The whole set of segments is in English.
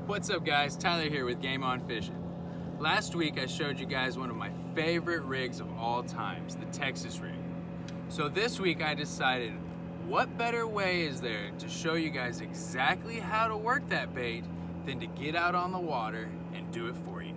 What's up guys, Tyler here with Game On Fishing. Last week I showed you guys one of my favorite rigs of all times, the Texas rig. So this week I decided, what better way is there to show you guys exactly how to work that bait than to get out on the water and do it for you.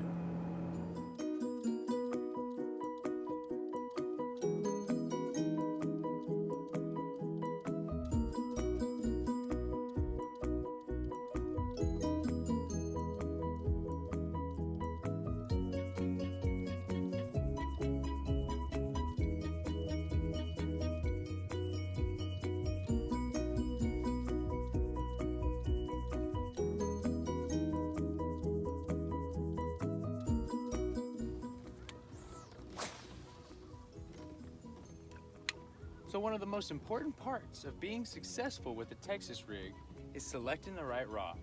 So one of the most important parts of being successful with the Texas rig is selecting the right rod.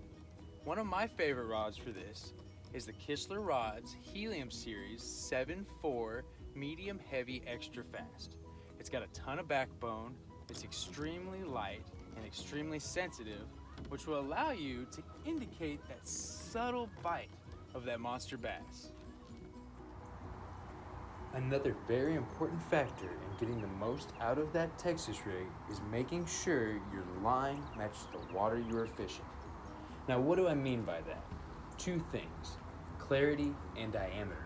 One of my favorite rods for this is the Kistler Rods HELIUM Series 7.4 Medium Heavy Extra Fast. It's got a ton of backbone, it's extremely light and extremely sensitive, which will allow you to indicate that subtle bite of that monster bass. Another very important factor in getting the most out of that Texas rig is making sure your line matches the water you are fishing. Now what do I mean by that? Two things, clarity and diameter.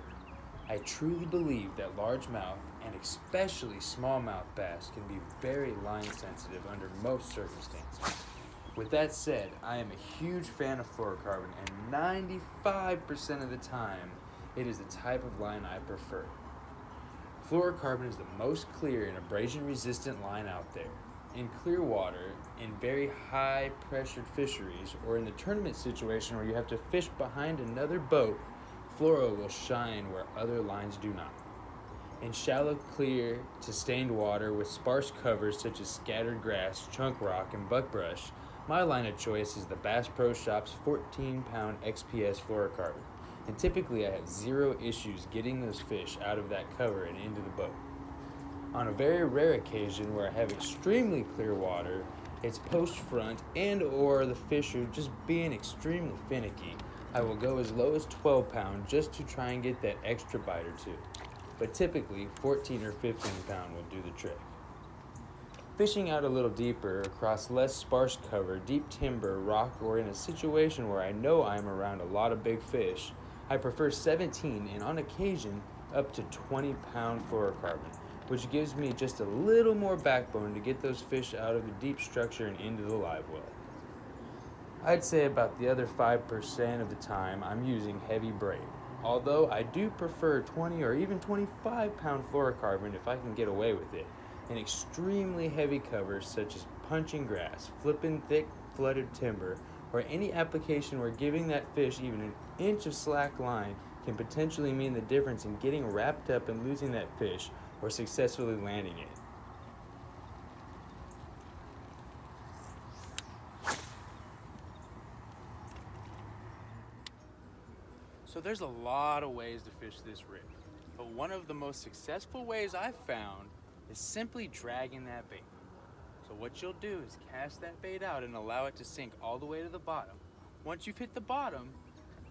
I truly believe that largemouth and especially smallmouth bass can be very line sensitive under most circumstances. With that said, I am a huge fan of fluorocarbon and 95% of the time it is the type of line I prefer. Fluorocarbon is the most clear and abrasion-resistant line out there. In clear water, in very high-pressured fisheries, or in the tournament situation where you have to fish behind another boat, fluoro will shine where other lines do not. In shallow, clear to stained water with sparse covers such as scattered grass, chunk rock, and buckbrush, my line of choice is the Bass Pro Shops 14-pound XPS fluorocarbon. And typically I have zero issues getting those fish out of that cover and into the boat. On a very rare occasion where I have extremely clear water, it's post front and or the fish are just being extremely finicky, I will go as low as 12 pound just to try and get that extra bite or two. But typically 14 or 15 pound will do the trick. Fishing out a little deeper across less sparse cover, deep timber, rock, or in a situation where I know I'm around a lot of big fish, I prefer 17 and on occasion up to 20-pound fluorocarbon, which gives me just a little more backbone to get those fish out of the deep structure and into the live well. I'd say about the other 5% of the time I'm using heavy braid, although I do prefer 20 or even 25-pound fluorocarbon if I can get away with it, in extremely heavy covers such as punching grass, flipping thick flooded timber, or any application where giving that fish even an inch of slack line can potentially mean the difference in getting wrapped up and losing that fish or successfully landing it. So there's a lot of ways to fish this rig, but one of the most successful ways I've found is simply dragging that bait. So what you'll do is cast that bait out and allow it to sink all the way to the bottom. Once you've hit the bottom,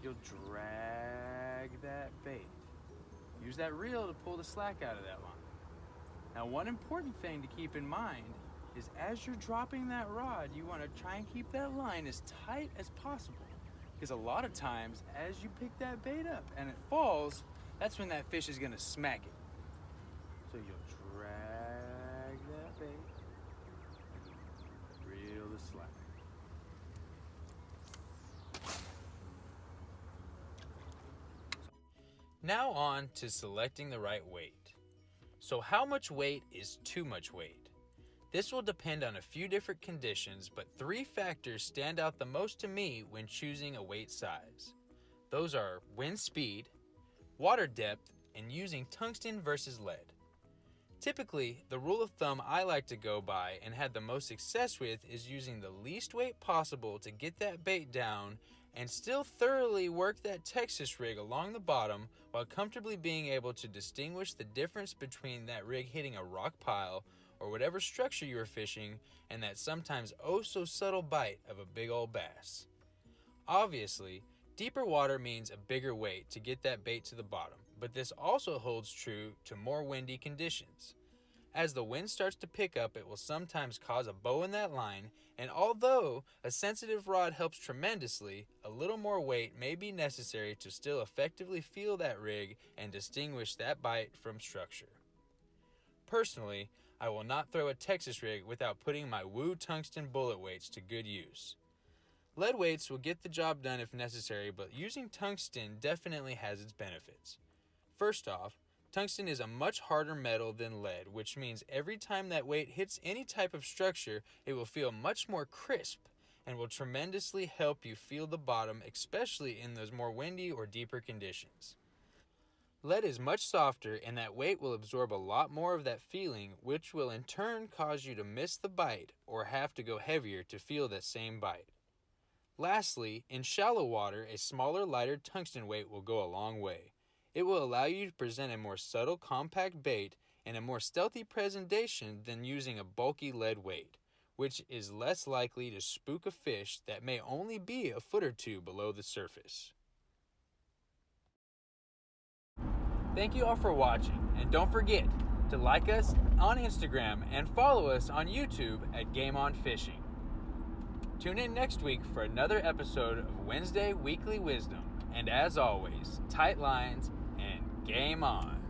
you'll drag that bait. Use that reel to pull the slack out of that line. Now one important thing to keep in mind is as you're dropping that rod, you want to try and keep that line as tight as possible. Because a lot of times, as you pick that bait up and it falls, that's when that fish is going to smack it. So you'll drag that bait. Reel the slack. Now on to selecting the right weight. So how much weight is too much weight? This will depend on a few different conditions, but three factors stand out the most to me when choosing a weight size. Those are wind speed, water depth, and using tungsten versus lead. Typically, the rule of thumb I like to go by and had the most success with is using the least weight possible to get that bait down and still thoroughly work that Texas rig along the bottom while comfortably being able to distinguish the difference between that rig hitting a rock pile or whatever structure you are fishing and that sometimes oh so subtle bite of a big old bass. Obviously, Deeper water means a bigger weight to get that bait to the bottom, but this also holds true to more windy conditions. As the wind starts to pick up, it will sometimes cause a bow in that line, and although a sensitive rod helps tremendously, a little more weight may be necessary to still effectively feel that rig and distinguish that bite from structure. Personally, I will not throw a Texas rig without putting my Woo tungsten bullet weights to good use. Lead weights will get the job done if necessary, but using tungsten definitely has its benefits. First off, tungsten is a much harder metal than lead, which means every time that weight hits any type of structure, it will feel much more crisp and will tremendously help you feel the bottom, especially in those more windy or deeper conditions. Lead is much softer, and that weight will absorb a lot more of that feeling, which will in turn cause you to miss the bite or have to go heavier to feel that same bite. Lastly, in shallow water, a smaller, lighter tungsten weight will go a long way. It will allow you to present a more subtle, compact bait and a more stealthy presentation than using a bulky lead weight, which is less likely to spook a fish that may only be a foot or two below the surface. Thank you all for watching, and don't forget to like us on Instagram and follow us on YouTube at Game On Fishing. Tune in next week for another episode of Wednesday Weekly Wisdom, and as always, tight lines and game on.